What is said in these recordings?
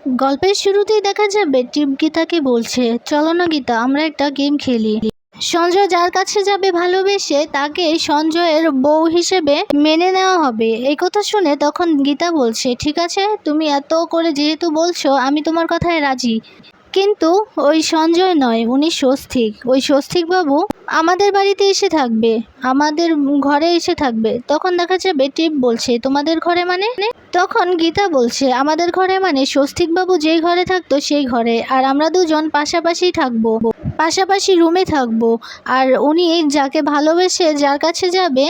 গল্পের শুরুতেই দেখা যাবে টিপ গীতাকে বলছে, চলো না গীতা, আমরা একটা গেম খেলি। সঞ্জয় যার কাছে যাবে ভালোবেসে তাকে সঞ্জয়ের বউ হিসেবে মেনে নেওয়া হবে। এই কথা শুনে তখন গীতা বলছে, ঠিক আছে, তুমি এত করে যেহেতু বলছো আমি তোমার কথায় রাজি। কিন্তু ওই সঞ্জয় নয়, উনি স্বস্তিক। ওই স্বস্তিক বাবু আমাদের বাড়িতে এসে থাকবে, আমাদের ঘরে এসে থাকবে। তখন দেখা যাবে টিপ বলছে, তোমাদের ঘরে মানে? তখন গীতা বলছে, আমাদের ঘরে মানে স্বস্তিক বাবু যেই ঘরে থাকতো সেই ঘরে, আর আমরা দুজন পাশাপাশি থাকবো, পাশাপাশি রুমে থাকবো। আর উনি যাকে ভালোবেসে যার কাছে যাবে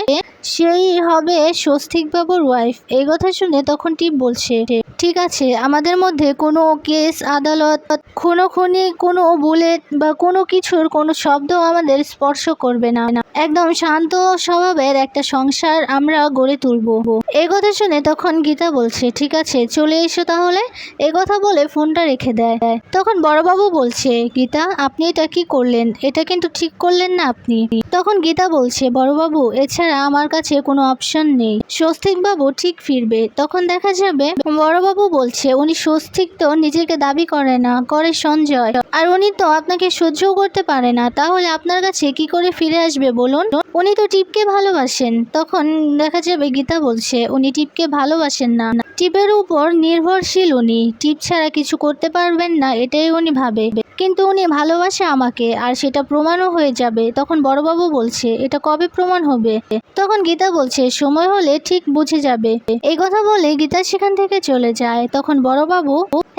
সেই হবে স্বস্তিক বাবুর ওয়াইফ। এই কথা শুনে তখন টিপ বলছে, ঠিক আছে, আমাদের মধ্যে কোনো কেস আদালত, খুনোখুনি, কোনো বুলেট বা কোনো কিছুর কোনো শব্দ আমাদের স্পর্শ করবে না। একদম শান্ত স্বভাবের একটা সংসার আমরা গড়ে তুলবো। এই কথা শুনে তখন গীতা বলছে, ঠিক আছে, চলে এসো তাহলে। এই কথা বলে ফোনটা রেখে দেয়। তখন বড়বাবু বলছে, গীতা, আপনি এটা কি করলেন? এটা কিন্তু ঠিক করলেন না আপনি। তখন গীতা বলছে, বড়বাবু, এছাড়া আমার কাছে কোনো অপশন নেই। স্বস্তিক বাবু ঠিক ফিরবে। তখন দেখা যাবে বড়বাবু বলছে, উনি স্বস্তিক তো নিজেকে দাবি করে না, করে সঞ্জয়। আর উনি তো আপনাকে সহ্যও করতে পারে না, তাহলে আপনার কাছে কি করে ফিরে আসবে বলুন? উনি তো টিপকে ভালোবাসেন। তখন দেখা যাবে গীতা বলছে, উনি টিপকে ভালোবাসেন না, টিপের উপর নির্ভরশীল। উনি টিপ ছাড়া কিছু করতে পারবেন না, এটাই উনি ভাবে। কিন্তু উনি ভালোবাসে আমাকে, আর সেটা প্রমাণও হয়ে যাবে। তখন বড়বাবু বলছে, এটা কবে প্রমাণ হবে? তখন গীতা বলছে, সময় হলে ঠিক বুঝে যাবে। এই কথা বলে গীতা সেখান থেকে চলে যায়। তখন বড়বাবু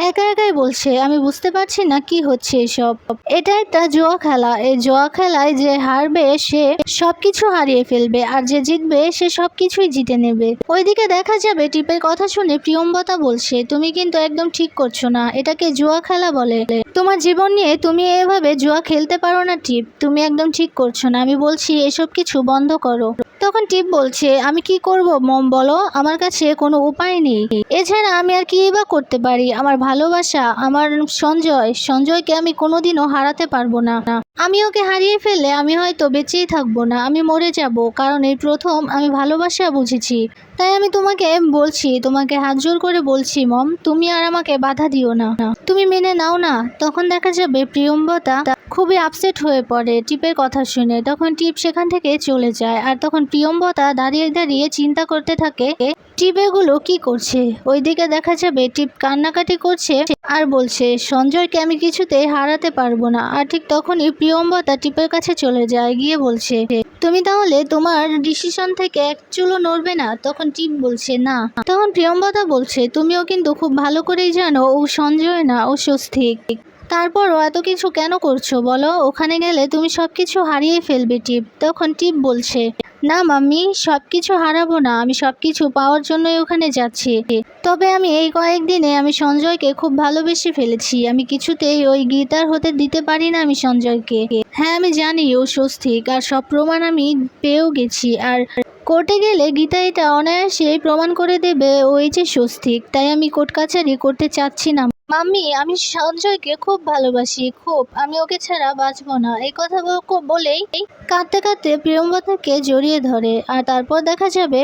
একা একাই বলছে, আমি বুঝতে পারছি না কি হচ্ছে এসব। এটা একটা জুয়া খেলা। এই জুয়া খেলায় যে হারবে সে সবকিছু হারিয়ে ফেলবে, আর যে জিতবে সে সবকিছুই জিতে নেবে। ওইদিকে দেখা যাবে টিপের কথা শুনে প্রিয়ম্বতা বলছে, তুমি কিন্তু একদম ঠিক করছো না, এটাকে জুয়া খেলা বলে। তোমার জীবন নিয়ে তুমি এভাবে জুয়া খেলতে পারো না টিপ, তুমি একদম ঠিক করছো না। আমি বলছি এসব কিছু বন্ধ করো। তখন টিপ বলছে, আমি কি করব মম বলো, আমার কাছে কোনো উপায় নেই। এছাড়া আমি আর কি বা করতে পারি? আমার ভালোবাসা, আমার সঞ্জয়কে আমি কোনোদিনও হারাতে পারবো না। আমি ওকে হারিয়ে ফেললে আমি হয়তো বেঁচেই থাকবো না, আমি মরে যাব। কারণ এই প্রথম আমি ভালোবাসা বুঝেছি। তাই আমি তোমাকে বলছি, তোমাকে হাত জোর করে বলছি মম, তুমি আর আমাকে বাধা দিও না, তুমি মেনে নাও না। তখন দেখা যাবে প্রিয়ম্বতা খুবই আপসেট হয়ে পড়ে টিপের কথা শুনে। তখন টিপ সেখান থেকে চলে যায়। আর তখন প্রিয়ম্বতা দাঁড়িয়ে দাঁড়িয়ে চিন্তা করতে থাকে, টিপ এগুলো কি করছে। ওইদিকে দেখা যাবে টিপ কান্নাকাটি করছে আর বলছে, সঞ্জয়কে আমি কিছুতেই হারাতে পারবো না। আর ঠিক তখনই প্রিয়ম্বতা টিপের কাছে চলে যায়, গিয়ে বলছে, তুমি তাহলে তোমার ডিসিশন থেকে এক চুলও নড়বে না? তখন টিপ বলছে, না। তখন প্রিয়ম্বতা বলছে, তুমিও কিন্তু খুব ভালো করেই জানো ও সঞ্জয় না, ও স্বস্তিক। তারপরও এত কিছু কেন করছো বলো? ওখানে গেলে তুমি সবকিছু হারিয়ে ফেলবে টিপ। তখন টিপ বলছে, না মাম্মি, সবকিছু হারাবো না, আমি সবকিছু পাওয়ার জন্যই ওখানে যাচ্ছি। তবে আমি এই কয়েকদিনে আমি সঞ্জয়কে খুব ভালোবেসে ফেলেছি। আমি কিছুতেই ওই গীতার হতে দিতে পারি না আমি সঞ্জয়কে। হ্যাঁ, আমি জানি ও স্বস্তিক, আর সব প্রমাণ আমি পেয়েও গেছি। আর কোর্টে গেলে গীতা এটা অনায়াসে প্রমাণ করে দেবে ওই যে স্বস্তিক। তাই আমি কোর্ট কাছারি করতে চাচ্ছি না মাম্মি, আমি সঞ্জয়কে খুব ভালোবাসি, খুব। আমি ওকে ছাড়া বাঁচবো না। এই কথা বলেই কাঁদতে কাঁদতে প্রিয়ম্বতাকে জড়িয়ে ধরে। আর তারপর দেখা যাবে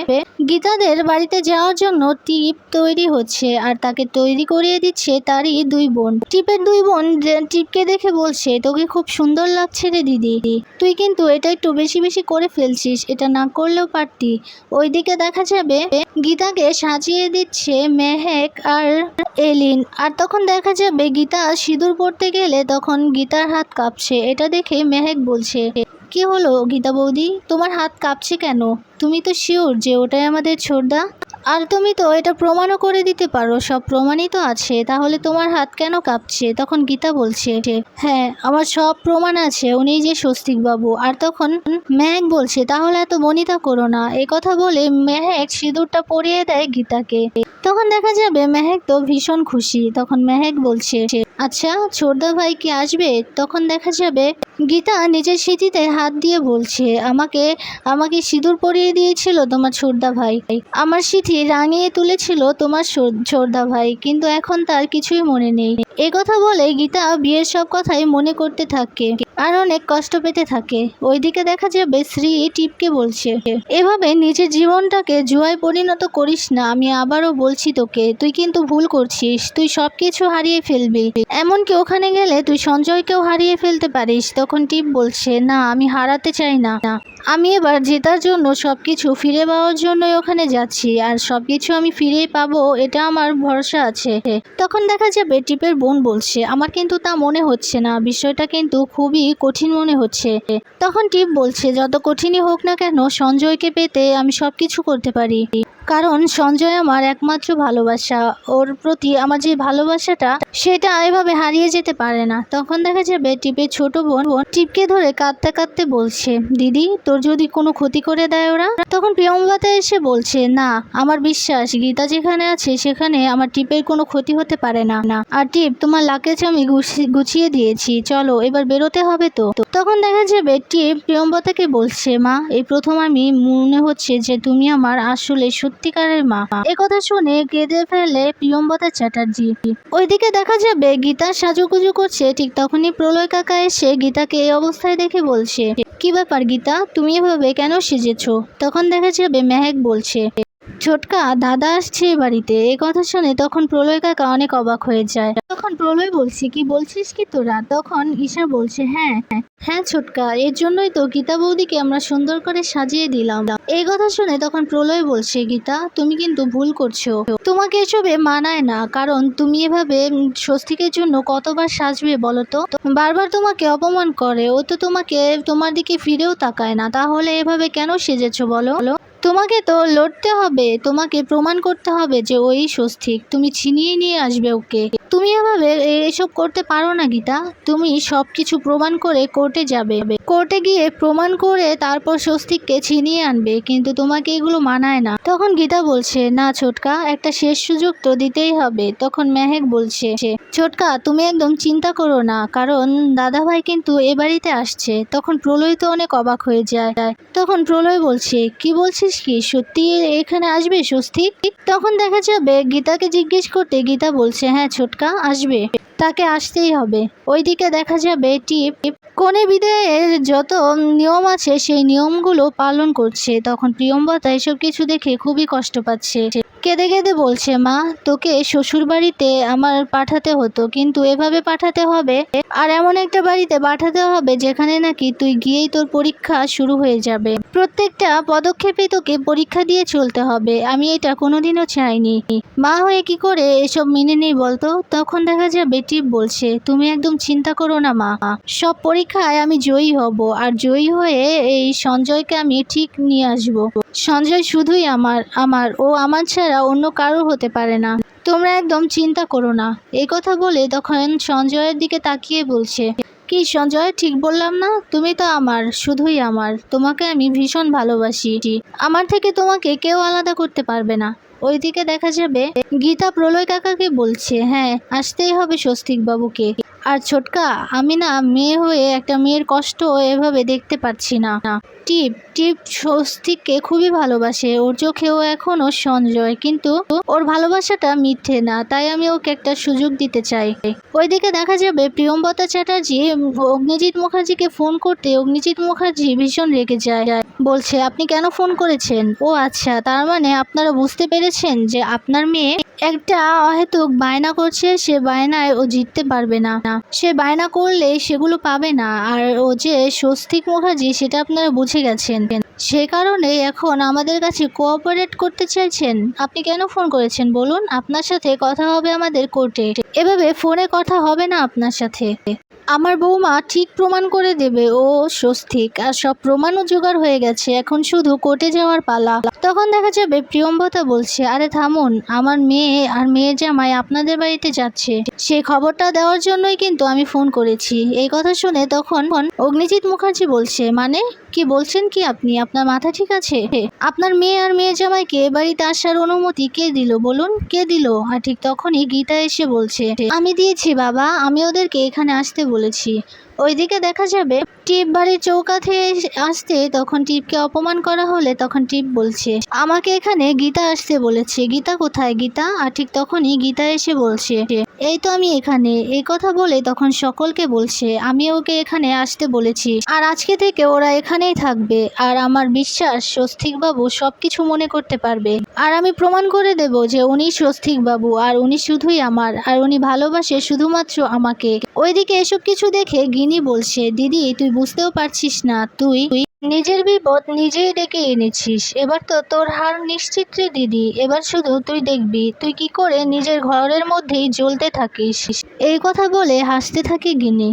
গীতাদের বাড়িতে যাওয়ার জন্য টিপ তৈরি হচ্ছে, আর তাকে তৈরি করিয়ে দিচ্ছে তারই দুই বোন। টিপের দুই বোন টিপকে দেখে বলছে, তোকে খুব সুন্দর লাগছে রে দিদি, তুই কিন্তু এটা একটু বেশি বেশি করে ফেলছিস, এটা না করলেও পারতি। ওইদিকে দেখা যাবে গীতাকে সাজিয়ে দিচ্ছে মেহেক আর এলিন। আর তখন দেখা যাবে গীতা সিঁদুর পরতে গেলে তখন গীতার হাত কাঁপছে। এটা দেখে মেহেক বলছে, কি হলো গীতা বৌদি, তোমার হাত কাঁপছে কেন? তুমি তো শিওর যে ওটাই আমাদের ছোটদা? আর তুমি তো এটা প্রমাণও করে দিতে পারো, সব প্রমাণই তো আছে, তাহলে তোমার হাত কেন কাঁপছে? তখন গীতা বলছে, হ্যাঁ, আমার সব প্রমাণ আছে, উনি যে স্বস্তিক বাবু। আর তখন মেহেক বলছে, তাহলে এত বনিতা করো না। এই কথা বলে মেহেক সিঁদুরটা পরিয়ে দেয় গীতাকে। তখন দেখা যাবে মেহেক তো ভীষণ খুশি। তখন মেহেক বলছে, আচ্ছা, ছোটদা ভাই কি আসবে? তখন দেখা যাবে গীতা নিজের স্মৃতিতে হাত দিয়ে বলছে, আমাকে আমাকে সিঁদুর পরিয়ে দিয়েছিল তোমার ছোটদা ভাই, আমার স্মৃতি রাঙিয়ে তুলেছিল তোমার ছোটদা ভাই, কিন্তু এখন তার কিছুই মনে নেই। এ কথা বলে গীতা বিয়ের সব কথাই মনে করতে থাকে। আর অনেক কষ্ট পেতে থাকে। ওইদিকে দেখা যাবে শ্রী টিপকে বলছে, এভাবে নিজের জীবনটাকে জুয়ায় পরিণত করিস না। আমি আবারও বলছি তোকে, তুই কিন্তু ভুল করছিস। তুই সবকিছু হারিয়ে ফেলবি, এমনকি ওখানে গেলে তুই সঞ্জয়কেও হারিয়ে ফেলতে পারিস। তখন টিপ বলছে, না আমি হারাতে চাই না, আমি এবার জেতার জন্য সবকিছু ফিরে পাওয়ার জন্যই ওখানে যাচ্ছি, আর সবকিছু আমি ফিরে পাবো এটা আমার ভরসা আছে। তখন দেখা যাবে টিপের বোন বলছে, আমার কিন্তু তা মনে হচ্ছে না, বিষয়টা কিন্তু খুবই কঠিন মনে হচ্ছে। তখন টিপ বলছে, যত কঠিনই হোক না কেন সঞ্জয়কে পেতে আমি সবকিছু করতে পারি, কারণ সঞ্জয় আমার একমাত্র ভালোবাসা। ওর প্রতি আমার যে ভালোবাসাটা সেটা এভাবে হারিয়ে যেতে পারে না। তখন দেখা যাবে টিপের ছোট বোন টিপকে ধরে কাঁদতে কাঁদতে বলছে, দিদি তোর যদি কোনো ক্ষতি করে দেয় ওরা। তখন প্রিয়ম্বদা এসে বলছে, না আমার বিশ্বাস গীতা যেখানে আছে সেখানে আমার টিপের কোনো ক্ষতি হতে পারে না। আর টিপ তোমার লাগেজ আমি গুছিয়ে দিয়েছি, চলো এবার বেরোতে হবে তো। তখন দেখা যাবে টিপ প্রিয়ম্বদাকে বলছে, মা এই প্রথম আমি মনে হচ্ছে যে তুমি আমার আসলে সত্যিকারের মা। একথা শুনে কেঁদে ফেলে প্রিয়ম্বদা চ্যাটার্জি। ওইদিকে দেখা যাবে গীতা সাজুগুজু করছে। ঠিক তখনই প্রলয় কাকা এসে গীতাকে এই অবস্থায় দেখে বলছে, কি ব্যাপার গীতা, তুমি এভাবে কেন সেজেছো? তখন দেখা যাবে মেহেক বলছে, ছোটকা দাদা আসছে বাড়িতে। এই কথা শুনে তখন প্রলয় কাকা অনেক অবাক হয়ে যায়। তখন প্রলয় বলছে, কি বলছিস কি তোরা? তখন ঈশা বলছে, হ্যাঁ হ্যাঁ ছোটকা, এর জন্যই তো গীতা বৌদিকে আমরা সুন্দর করে সাজিয়ে দিলাম। এই কথা শুনে তখন প্রলয় বলছে, গীতা তুমি কিন্তু ভুল করছো, তোমাকে এসবে মানায় না। কারণ তুমি এভাবে স্বস্তিকের জন্য কতবার সাজবে বলো তো? বারবার তোমাকে অপমান করে, ও তো তোমাকে তোমার দিকে ফিরেও তাকায় না, তাহলে এভাবে কেন সেজেছো বলো? তোমাকে তো লড়তে হবে, তোমাকে প্রমাণ করতে হবে যে ওই স্বস্তিক, তুমি ছিনিয়ে নিয়ে আসবে ওকে। তুমি এভাবে এসব করতে পারো না গীতা। তুমি সবকিছু প্রমাণ করে কোর্টে যাবে, কোর্টে গিয়ে প্রমাণ করে তারপর স্বস্তিককে ছিনিয়ে আনবে, কিন্তু তোমাকে এগুলো মানায় না। তখন গীতা বলছে, না ছোটকা, একটা শেষ সুযোগ তো দিতেই হবে। তখন মেহেক বলছে, ছোটকা তুমি একদম চিন্তা করো না, কারণ দাদাভাই কিন্তু এ বাড়িতে আসছে। তখন প্রলয় তো অনেক অবাক হয়ে যায়। তখন প্রলয় বলছে, কি বলছিস কি, সত্যি এখানে আসবে স্বস্তিক? তখন দেখা যাবে গীতাকে জিজ্ঞেস করতে গীতা বলছে, হ্যাঁ ছোটকা আসবে, তাকে আসতেই হবে। ওইদিকে দেখা যাবে টিপ কনে বিদায়ের যত নিয়ম আছে সেই নিয়মগুলো পালন করছে। তখন প্রিয়ম্বদা এসব কিছু দেখে খুবই কষ্ট পাচ্ছে। কেঁদে কেঁদে বলছে, মা তোকে শ্বশুর বাড়িতে আমার পাঠাতে হতো, কিন্তু এভাবে পাঠাতে হবে, আর এমন একটা বাড়িতে পাঠাতে হবে যেখানে নাকি তুই গিয়েই তোর পরীক্ষা শুরু হয়ে যাবে। প্রত্যেকটা পদক্ষেপে তোকে পরীক্ষা দিয়ে চলতে হবে। আমি এটা কোনোদিনও চাইনি। মা হয়ে কি করে এসব মেনে নেই বলতো? তখন দেখা যাবে টিপ বলছে, তুমি একদম চিন্তা করো না মা, সব পরীক্ষায় আমি জয়ী হব, আর জয়ী হয়ে এই সঞ্জয়কে আমি ঠিক নিয়ে আসব। সঞ্জয় শুধুই আমার ও আমার ছাড়া অন্য কারো হতে পারে না, তোমরা একদম চিন্তা করো না। এই কথা বলে তখন সঞ্জয়ের দিকে তাকিয়ে বলছে, কি সঞ্জয়, ঠিক বললাম না? তুমি তো আমার, শুধুই আমার, তোমাকে আমি ভীষণ ভালোবাসি, আমার থেকে তোমাকে কেউ আলাদা করতে পারবে না। ওইদিকে দেখা যাবে গীতা প্রলয় কাকাকে বলছে, হ্যাঁ আসতেই হবে স্বস্তিক বাবুকে। আর ছোটকা, আমি না মেয়ে হয়ে একটা মেয়ের কষ্ট এভাবে দেখতে পাচ্ছি না। টিপ টিপ স্বস্তিককে খুবই ভালোবাসে, ওর চোখেও এখনো সঞ্জয়, কিন্তু ওর ভালোবাসাটা মিথ্যে না, তাই আমি ওকে একটা সুযোগ দিতে চাই। ওইদিকে দেখা যাবে প্রিয়ম্বদা চ্যাটার্জি অগ্নিজিৎ মুখার্জিকে ফোন করতে অগ্নিজিৎ মুখার্জি ভীষণ রেগে যায়। বলছে, আপনি কেন ফোন করেছেন? ও আচ্ছা, তার মানে আপনারা বুঝতে পেরেছেন যে আপনার মেয়ে একটা অহেতুক বায়না করছে, সে বায়নায় ও জিততে পারবে না, সে বায়না করলে সেগুলো পাবে না, আর ও যে স্বস্তিক মুখার্জি সেটা আপনারা বুঝে গেছেন, সে কারণে এখন আমাদের কাছে কোঅপারেট করতে চাইছেন। আপনি কেন ফোন করেছেন বলুন? আপনার সাথে কথা হবে আমাদের কোর্টে, এভাবে ফোনে কথা হবে না আপনার সাথে। আমার বৌমা ঠিক প্রমাণ করে দেবে ও স্বস্তিক, আর সব প্রমাণও জোগাড় হয়ে গেছে, এখন শুধু কোর্টে যাওয়ার পালা। তখন দেখা যাবে প্রিয়ম্বদা বলছে, আরে থামুন, আমার মেয়ে আর মেয়ের জামাই আপনাদের বাড়িতে যাচ্ছে, সেই খবরটা দেওয়ার জন্যই কিন্তু আমি ফোন করেছি। এই কথা শুনে তখন অগ্নিজিৎ মুখার্জি বলছে, মানে কি বলছেন কি আপনি? আপনার মাথা ঠিক আছে? আপনার মেয়ে আর মেয়ের জামাইকে এ বাড়িতে আসার অনুমতি কে দিল বলুন, কে দিল? আর ঠিক তখনই গীতা এসে বলছে, আমি দিয়েছি বাবা, আমি ওদেরকে এখানে আসতে বলি। বলেছি। ওইদিকে দেখা যাবে টিপ বাড়ির চৌকাঠে আসতে, তখন টিপকে অপমান করা হলে তখন টিপ বলছে, আমাকে এখানে গীতা আসতে বলেছে, গীতা কোথায় গীতা? আর ঠিক তখনই গীতা এসে বলছে, এই তো আমি এখানে। এই কথা বলে তখন সকলকে বলছে, আমি ওকে এখানে আসতে বলেছি, আর আজকে থেকে ওরা এখানেই থাকবে। আর আমার বিশ্বাস স্বস্তিক বাবু সবকিছু মনে করতে পারবে, আর আমি প্রমাণ করে দেব যে উনি স্বস্তিক বাবু, আর উনি শুধুই আমার, আর উনি ভালোবাসে শুধুমাত্র আমাকে। ওইদিকে এসব কিছু দেখে গিনি বলছে, দিদি তুই বুঝতেও পারছিস না, তুই নিজের বিপদ নিজেই ডেকে এনেছিস। এবার তো তোর হার নিশ্চিত রে দিদি। এবার শুধু তুই দেখবি তুই কি করে নিজের ঘরের মধ্যেই জ্বলতে থাকিস। এই কথা বলে হাসতে থাকে গিনি।